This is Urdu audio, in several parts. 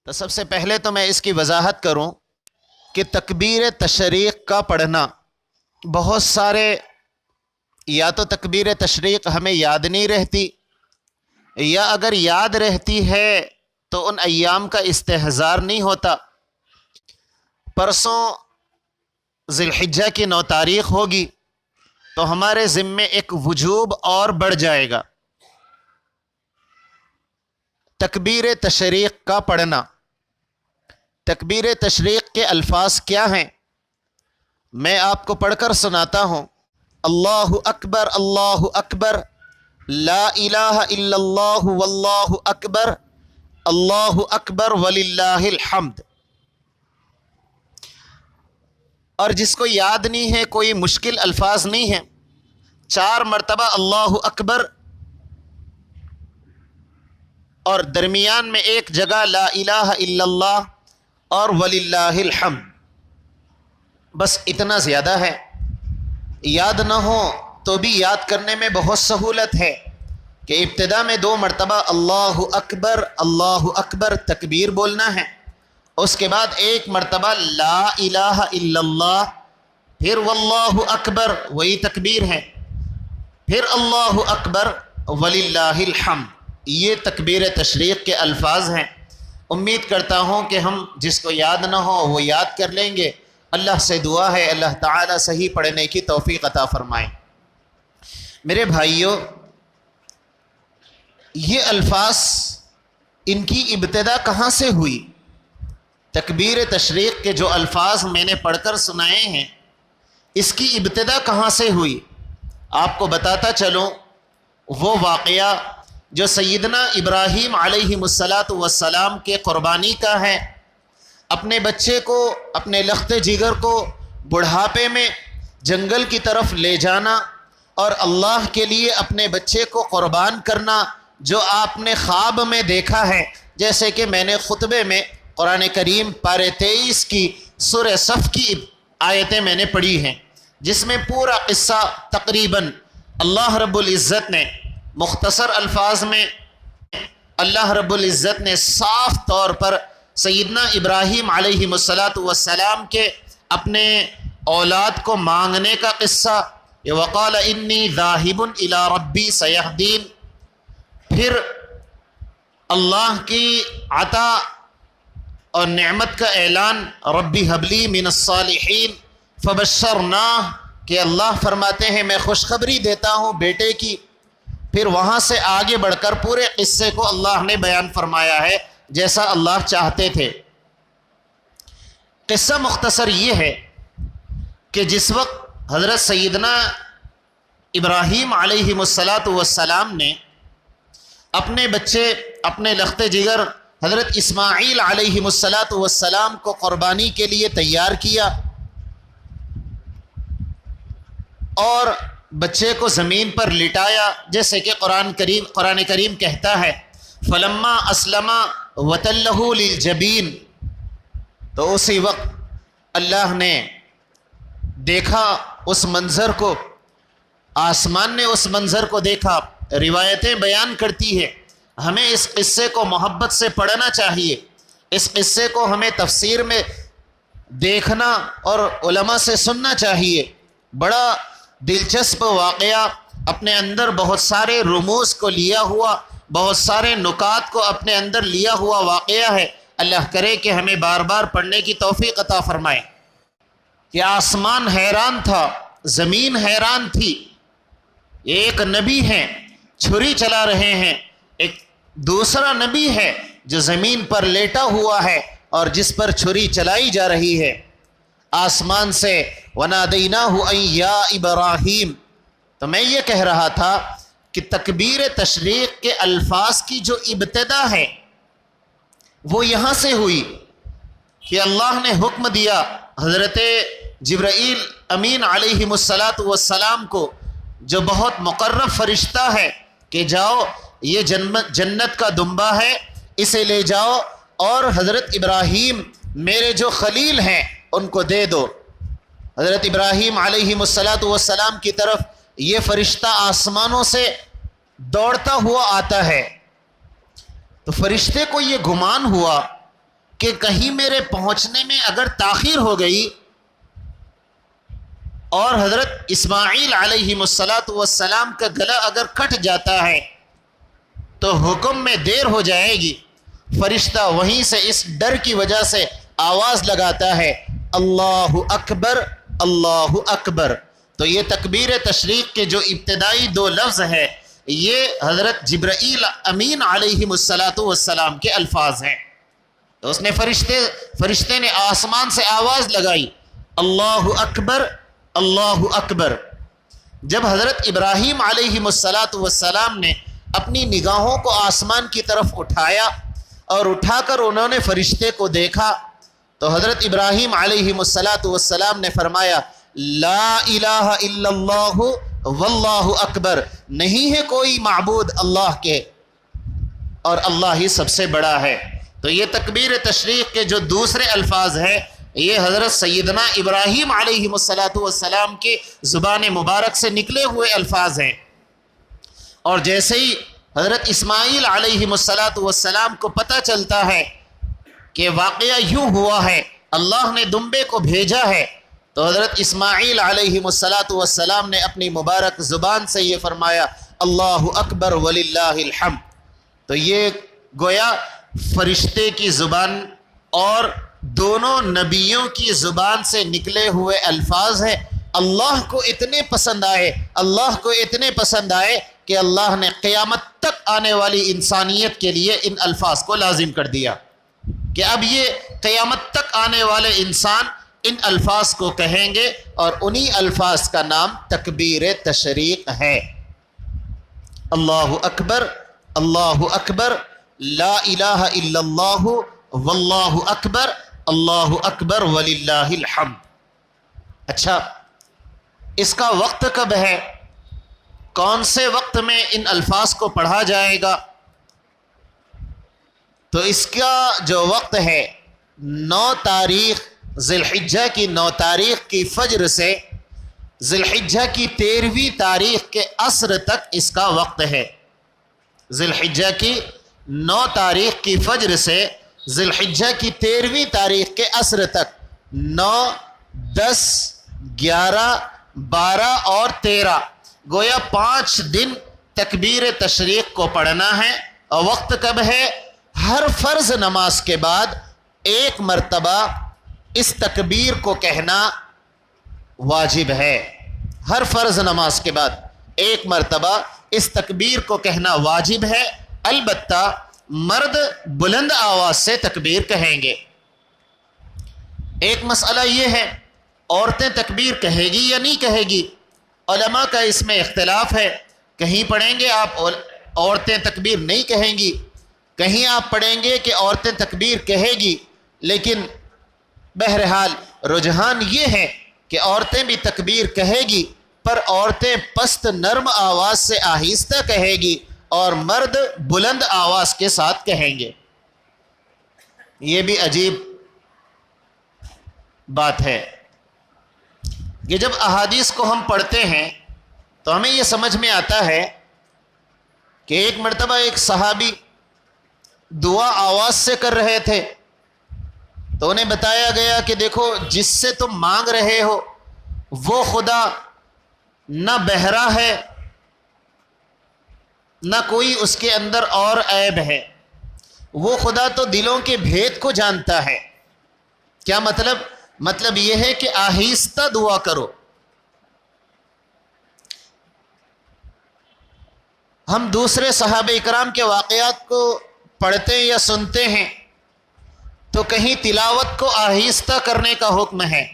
تو سب سے پہلے تو میں اس کی وضاحت کروں کہ تکبیر تشریق کا پڑھنا، بہت سارے یا تو تکبیر تشریق ہمیں یاد نہیں رہتی، یا اگر یاد رہتی ہے تو ان ایام کا استحضار نہیں ہوتا۔ پرسوں ذی الحجہ کی 9 تاریخ ہوگی تو ہمارے ذمے ایک وجوب اور بڑھ جائے گا، تکبیر تشریق کا پڑھنا۔ تکبیر تشریق کے الفاظ کیا ہیں؟ میں آپ کو پڑھ کر سناتا ہوں۔ اللہ اکبر، اللہ اکبر، لا الہ الا اللہ واللہ اکبر، اللہ اکبر وللہ الحمد۔ اور جس کو یاد نہیں ہے، کوئی مشکل الفاظ نہیں ہے، 4 مرتبہ اللہ اکبر اور درمیان میں ایک جگہ لا الہ الا اللہ اور وللہ الحمد، بس اتنا زیادہ ہے۔ یاد نہ ہو تو بھی یاد کرنے میں بہت سہولت ہے کہ ابتدا میں 2 مرتبہ اللہ اکبر تکبیر بولنا ہے، اس کے بعد 1 مرتبہ لا الہ الا اللہ، پھر واللہ اکبر وہی تکبیر ہے، پھر اللہ اکبر وللہ الحمد۔ یہ تکبیر تشریق کے الفاظ ہیں۔ امید کرتا ہوں کہ ہم جس کو یاد نہ ہو وہ یاد کر لیں گے۔ اللہ سے دعا ہے اللہ تعالیٰ صحیح پڑھنے کی توفیق عطا فرمائیں۔ میرے بھائیوں، یہ الفاظ ان کی ابتدا کہاں سے ہوئی؟ تکبیر تشریق کے جو الفاظ میں نے پڑھ کر سنائے ہیں، اس کی ابتدا کہاں سے ہوئی؟ آپ کو بتاتا چلوں، وہ واقعہ جو سیدنا ابراہیم علیہ السلام کے قربانی کا ہے۔ اپنے بچے کو، اپنے لخت جگر کو بڑھاپے میں جنگل کی طرف لے جانا اور اللہ کے لیے اپنے بچے کو قربان کرنا، جو آپ نے خواب میں دیکھا ہے، جیسے کہ میں نے خطبے میں قرآن کریم پارے 23 کی سورہ صف کی آیتیں میں نے پڑھی ہیں، جس میں پورا قصہ تقریباً اللہ رب العزت نے مختصر الفاظ میں، اللہ رب العزت نے صاف طور پر سیدنا ابراہیم علیہ السلام کے اپنے اولاد کو مانگنے کا قصہ، یہ وقال انی ذاہب الی ربی سیہدین، پھر اللہ کی عطا اور نعمت کا اعلان، ربی حبلی من الصالحین فبشرناہ، کہ اللہ فرماتے ہیں میں خوشخبری دیتا ہوں بیٹے کی۔ پھر وہاں سے آگے بڑھ کر پورے قصے کو اللہ نے بیان فرمایا ہے جیسا اللہ چاہتے تھے۔ قصہ مختصر یہ ہے کہ جس وقت حضرت سیدنا ابراہیم علیہ السلام نے اپنے بچے، اپنے لخت جگر حضرت اسماعیل علیہ السلام کو قربانی کے لیے تیار کیا اور بچے کو زمین پر لٹایا، جیسے کہ قرآن کریم کہتا ہے فلما اسلم وتلہ للجبین، تو اسی وقت اللہ نے دیکھا اس منظر کو، آسمان نے اس منظر کو دیکھا۔ روایتیں بیان کرتی ہے، ہمیں اس قصے کو محبت سے پڑھنا چاہیے، اس قصے کو ہمیں تفسیر میں دیکھنا اور علماء سے سننا چاہیے۔ بڑا دلچسپ واقعہ، اپنے اندر بہت سارے رموز کو لیا ہوا، بہت سارے نکات کو اپنے اندر لیا ہوا واقعہ ہے۔ اللہ کرے کہ ہمیں بار بار پڑھنے کی توفیق عطا فرمائے۔ کہ آسمان حیران تھا، زمین حیران تھی، ایک نبی ہے چھری چلا رہے ہیں، ایک دوسرا نبی ہے جو زمین پر لیٹا ہوا ہے اور جس پر چھری چلائی جا رہی ہے۔ آسمان سے وَنَادَيْنَاهُ أَن يَا إِبْرَاهِيمُ، تو میں یہ کہہ رہا تھا کہ تکبیر تشریق کے الفاظ کی جو ابتدا ہے وہ یہاں سے ہوئی کہ اللہ نے حکم دیا حضرت جبرائیل امین علیہ السلام کو، جو بہت مقرب فرشتہ ہے، کہ جاؤ یہ جنت کا دمبا ہے، اسے لے جاؤ اور حضرت ابراہیم میرے جو خلیل ہیں ان کو دے دو۔ حضرت ابراہیم علیہ السلام کی طرف یہ فرشتہ آسمانوں سے دوڑتا ہوا آتا ہے، تو فرشتے کو یہ گمان ہوا کہ کہیں میرے پہنچنے میں اگر تاخیر ہو گئی اور حضرت اسماعیل علیہ السلام کا گلا اگر کٹ جاتا ہے تو حکم میں دیر ہو جائے گی۔ فرشتہ وہیں سے اس ڈر کی وجہ سے آواز لگاتا ہے اللہ اکبر اللہ اکبر۔ تو یہ تکبیر تشریق کے جو ابتدائی 2 لفظ ہے یہ حضرت جبرائیل امین علیہ السلام کے الفاظ ہیں۔ تو اس نے فرشتے نے آسمان سے آواز لگائی اللہ اکبر اللہ اکبر۔ جب حضرت ابراہیم علیہ السلام نے اپنی نگاہوں کو آسمان کی طرف اٹھایا اور اٹھا کر انہوں نے فرشتے کو دیکھا تو حضرت ابراہیم علیہ السلام نے فرمایا لا الہ الا اللہ واللہ اکبر، نہیں ہے کوئی معبود اللہ کے اور اللہ ہی سب سے بڑا ہے۔ تو یہ تکبیر تشریق کے جو دوسرے الفاظ ہیں یہ حضرت سیدنا ابراہیم علیہ السلام کے زبان مبارک سے نکلے ہوئے الفاظ ہیں۔ اور جیسے ہی حضرت اسماعیل علیہ السلام کو پتہ چلتا ہے کہ واقعہ یوں ہوا ہے، اللہ نے دمبے کو بھیجا ہے، تو حضرت اسماعیل علیہ السلام نے اپنی مبارک زبان سے یہ فرمایا اللہ اکبر وللہ الحمد۔ تو یہ گویا فرشتے کی زبان اور دونوں نبیوں کی زبان سے نکلے ہوئے الفاظ ہیں۔ اللہ کو اتنے پسند آئے، اللہ کو اتنے پسند آئے کہ اللہ نے قیامت تک آنے والی انسانیت کے لیے ان الفاظ کو لازم کر دیا کہ اب یہ قیامت تک آنے والے انسان ان الفاظ کو کہیں گے، اور انہی الفاظ کا نام تکبیر تشریق ہے۔ اللہ اکبر لا الہ الا اللہ واللہ اکبر اللہ اکبر وللہ الحمد۔ اچھا، اس کا وقت کب ہے؟ کون سے وقت میں ان الفاظ کو پڑھا جائے گا؟ تو اس کا جو وقت ہے 9 تاریخ ذی الحجہ کی 9 تاریخ کی فجر سے ذی الحجہ کی 13ویں تاریخ کے عصر تک اس کا وقت ہے۔ ذی الحجہ کی 9 تاریخ کی فجر سے ذی الحجہ کی 13ویں تاریخ کے عصر تک 9 10 11 12 اور 13 گویا 5 دن تکبیر تشریق کو پڑھنا ہے۔ اور وقت کب ہے؟ ہر فرض نماز کے بعد 1 مرتبہ اس تکبیر کو کہنا واجب ہے۔ ہر فرض نماز کے بعد 1 مرتبہ اس تکبیر کو کہنا واجب ہے، البتہ مرد بلند آواز سے تکبیر کہیں گے۔ ایک مسئلہ یہ ہے عورتیں تکبیر کہے گی یا نہیں کہے گی، علماء کا اس میں اختلاف ہے۔ کہیں پڑھیں گے آپ عورتیں تکبیر نہیں کہیں گی، کہیں آپ پڑھیں گے کہ عورتیں تکبیر کہے گی، لیکن بہرحال رجحان یہ ہے کہ عورتیں بھی تکبیر کہے گی، پر عورتیں پست نرم آواز سے آہستہ کہے گی اور مرد بلند آواز کے ساتھ کہیں گے۔ یہ بھی عجیب بات ہے کہ جب احادیث کو ہم پڑھتے ہیں تو ہمیں یہ سمجھ میں آتا ہے کہ ایک مرتبہ ایک صحابی دعا آواز سے کر رہے تھے تو انہیں بتایا گیا کہ دیکھو جس سے تم مانگ رہے ہو وہ خدا نہ بہرا ہے نہ کوئی اس کے اندر اور عیب ہے، وہ خدا تو دلوں کے بھید کو جانتا ہے۔ کیا مطلب؟ مطلب یہ ہے کہ آہستہ دعا کرو۔ ہم دوسرے صحابہ اکرام کے واقعات کو پڑھتے یا سنتے ہیں تو کہیں تلاوت کو آہستہ کرنے کا حکم ہے،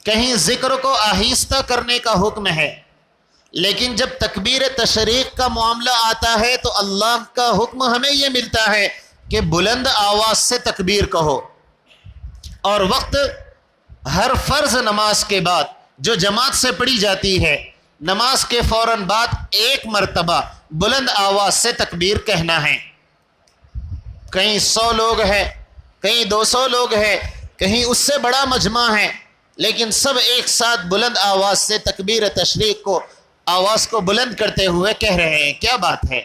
کہیں ذکر کو آہستہ کرنے کا حکم ہے، لیکن جب تکبیر تشریق کا معاملہ آتا ہے تو اللہ کا حکم ہمیں یہ ملتا ہے کہ بلند آواز سے تکبیر کہو۔ اور وقت ہر فرض نماز کے بعد جو جماعت سے پڑھی جاتی ہے، نماز کے فوراً بعد 1 مرتبہ بلند آواز سے تکبیر کہنا ہے۔ کہیں 100 لوگ ہیں، کہیں 200 لوگ ہیں، کہیں اس سے بڑا مجمع ہے، لیکن سب ایک ساتھ بلند آواز سے تکبیر تشریق کو آواز کو بلند کرتے ہوئے کہہ رہے ہیں۔ کیا بات ہے؟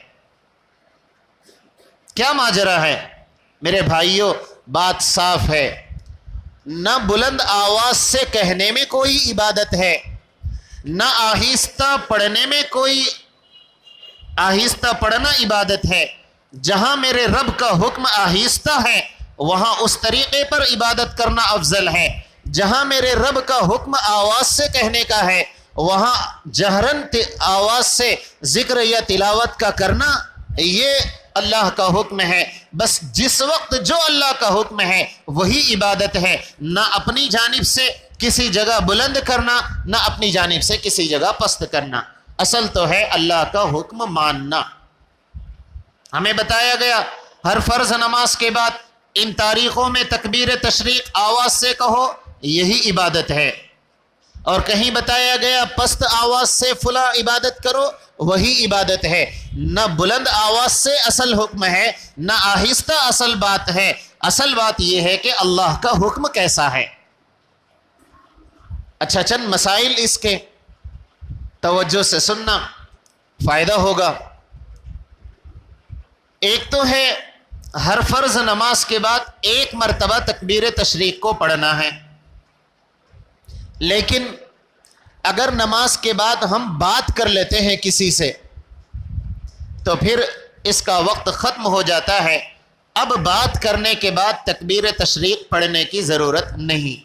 کیا ماجرا ہے؟ میرے بھائیوں بات صاف ہے، نہ بلند آواز سے کہنے میں کوئی عبادت ہے، نہ آہستہ پڑھنے میں کوئی آہستہ پڑھنا عبادت ہے۔ جہاں میرے رب کا حکم آہستہ ہے وہاں اس طریقے پر عبادت کرنا افضل ہے، جہاں میرے رب کا حکم آواز سے کہنے کا ہے وہاں جہرن آواز سے ذکر یا تلاوت کا کرنا یہ اللہ کا حکم ہے۔ بس جس وقت جو اللہ کا حکم ہے وہی عبادت ہے، نہ اپنی جانب سے کسی جگہ بلند کرنا، نہ اپنی جانب سے کسی جگہ پست کرنا۔ اصل تو ہے اللہ کا حکم ماننا۔ ہمیں بتایا گیا ہر فرض نماز کے بعد ان تاریخوں میں تکبیر تشریق آواز سے کہو، یہی عبادت ہے۔ اور کہیں بتایا گیا پست آواز سے فلاں عبادت کرو، وہی عبادت ہے۔ نہ بلند آواز سے اصل حکم ہے، نہ آہستہ اصل بات ہے۔ اصل بات یہ ہے کہ اللہ کا حکم کیسا ہے۔ اچھا، چند مسائل اس کے توجہ سے سننا، فائدہ ہوگا۔ ایک تو ہے ہر فرض نماز کے بعد ایک مرتبہ تکبیر تشریق کو پڑھنا ہے، لیکن اگر نماز کے بعد ہم بات کر لیتے ہیں کسی سے تو پھر اس کا وقت ختم ہو جاتا ہے، اب بات کرنے کے بعد تکبیر تشریق پڑھنے کی ضرورت نہیں۔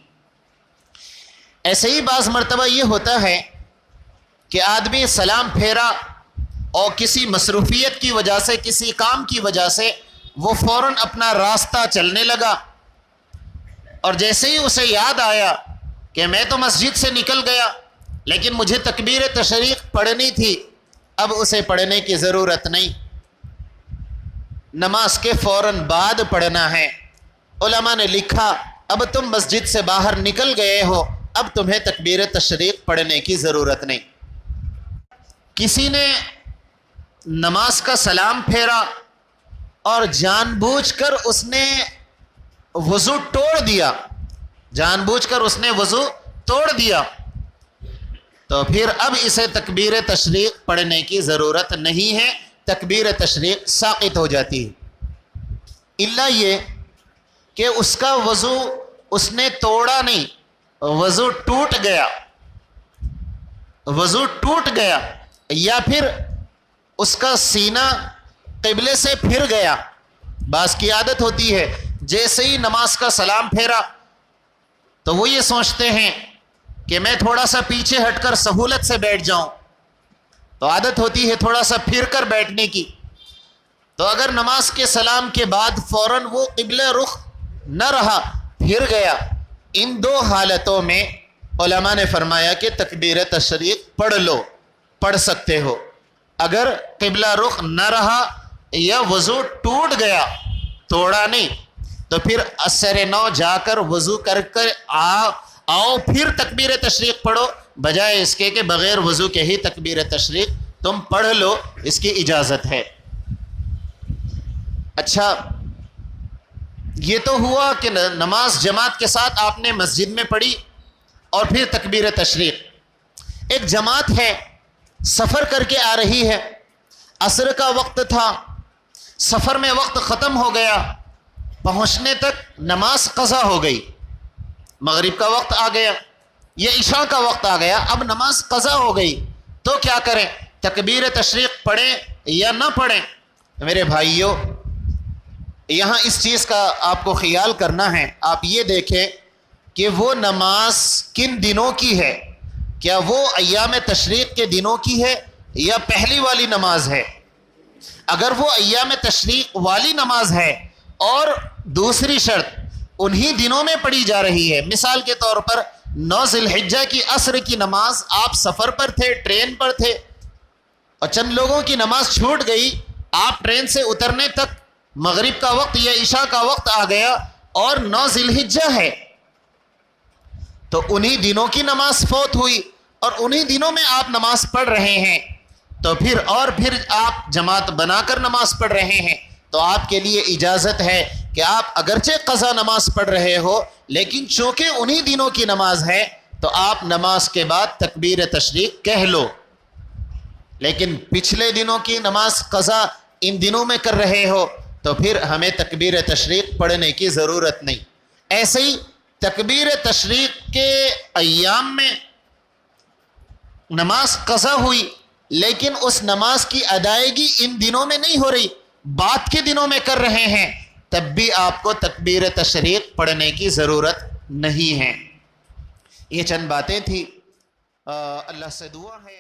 ایسے ہی بعض مرتبہ یہ ہوتا ہے کہ آدمی سلام پھیرا اور کسی مصروفیت کی وجہ سے، کسی کام کی وجہ سے وہ فوراً اپنا راستہ چلنے لگا، اور جیسے ہی اسے یاد آیا کہ میں تو مسجد سے نکل گیا لیکن مجھے تکبیر تشریق پڑھنی تھی، اب اسے پڑھنے کی ضرورت نہیں، نماز کے فوراً بعد پڑھنا ہے۔ علماء نے لکھا اب تم مسجد سے باہر نکل گئے ہو، اب تمہیں تکبیر تشریق پڑھنے کی ضرورت نہیں۔ کسی نے نماز کا سلام پھیرا اور جان بوجھ کر اس نے وضو توڑ دیا، جان بوجھ کر اس نے وضو توڑ دیا، تو پھر اب اسے تکبیر تشریق پڑھنے کی ضرورت نہیں ہے، تکبیر تشریق ساقط ہو جاتی ہے۔ الا یہ کہ اس کا وضو اس نے توڑا نہیں، وضو ٹوٹ گیا، وضو ٹوٹ گیا، یا پھر اس کا سینہ قبلے سے پھر گیا۔ بعض کی عادت ہوتی ہے جیسے ہی نماز کا سلام پھیرا تو وہ یہ سوچتے ہیں کہ میں تھوڑا سا پیچھے ہٹ کر سہولت سے بیٹھ جاؤں، تو عادت ہوتی ہے تھوڑا سا پھر کر بیٹھنے کی۔ تو اگر نماز کے سلام کے بعد فوراً وہ قبلہ رخ نہ رہا، پھر گیا، ان دو حالتوں میں علماء نے فرمایا کہ تکبیر تشریق پڑھ لو، پڑھ سکتے ہو۔ اگر قبلہ رخ نہ رہا یا وضو ٹوٹ گیا، توڑا نہیں، تو پھر اثر نو جا کر وضو کر آؤ پھر تکبیر تشریق پڑھو، بجائے اس کے کہ بغیر وضو کے ہی تکبیر تشریق تم پڑھ لو، اس کی اجازت ہے۔ اچھا، یہ تو ہوا کہ نماز جماعت کے ساتھ آپ نے مسجد میں پڑھی اور پھر تکبیر تشریق۔ ایک جماعت ہے، سفر کر کے آ رہی ہے، عصر کا وقت تھا، سفر میں وقت ختم ہو گیا، پہنچنے تک نماز قضا ہو گئی، مغرب کا وقت آ گیا یا عشاء کا وقت آ گیا، اب نماز قضا ہو گئی، تو کیا کریں؟ تکبیر تشریق پڑھیں یا نہ پڑھیں؟ میرے بھائیوں، یہاں اس چیز کا آپ کو خیال کرنا ہے۔ آپ یہ دیکھیں کہ وہ نماز کن دنوں کی ہے، کیا وہ ایام تشریق کے دنوں کی ہے یا پہلی والی نماز ہے؟ اگر وہ ایام تشریق والی نماز ہے اور دوسری شرط انہی دنوں میں پڑھی جا رہی ہے، مثال کے طور پر 9 ذی الحجہ کی عصر کی نماز، آپ سفر پر تھے، ٹرین پر تھے، اور چند لوگوں کی نماز چھوٹ گئی، آپ ٹرین سے اترنے تک مغرب کا وقت یا عشاء کا وقت آ گیا اور 9 ذی الحجہ ہے، تو انہی دنوں کی نماز فوت ہوئی اور انہی دنوں میں آپ نماز پڑھ رہے ہیں، تو پھر آپ جماعت بنا کر نماز پڑھ رہے ہیں، تو آپ کے لیے اجازت ہے کہ آپ اگرچہ قضا نماز پڑھ رہے ہو لیکن چونکہ انہی دنوں کی نماز ہے تو آپ نماز کے بعد تکبیر تشریق کہہ لو، لیکن پچھلے دنوں کی نماز قضا ان دنوں میں کر رہے ہو تو پھر ہمیں تکبیر تشریق پڑھنے کی ضرورت نہیں۔ ایسے ہی تکبیر تشریق کے ایام میں نماز قضا ہوئی، لیکن اس نماز کی ادائیگی ان دنوں میں نہیں ہو رہی، بعد کے دنوں میں کر رہے ہیں، تب بھی آپ کو تکبیر تشریق پڑھنے کی ضرورت نہیں ہے۔ یہ چند باتیں تھیں، اللہ سے دعا ہے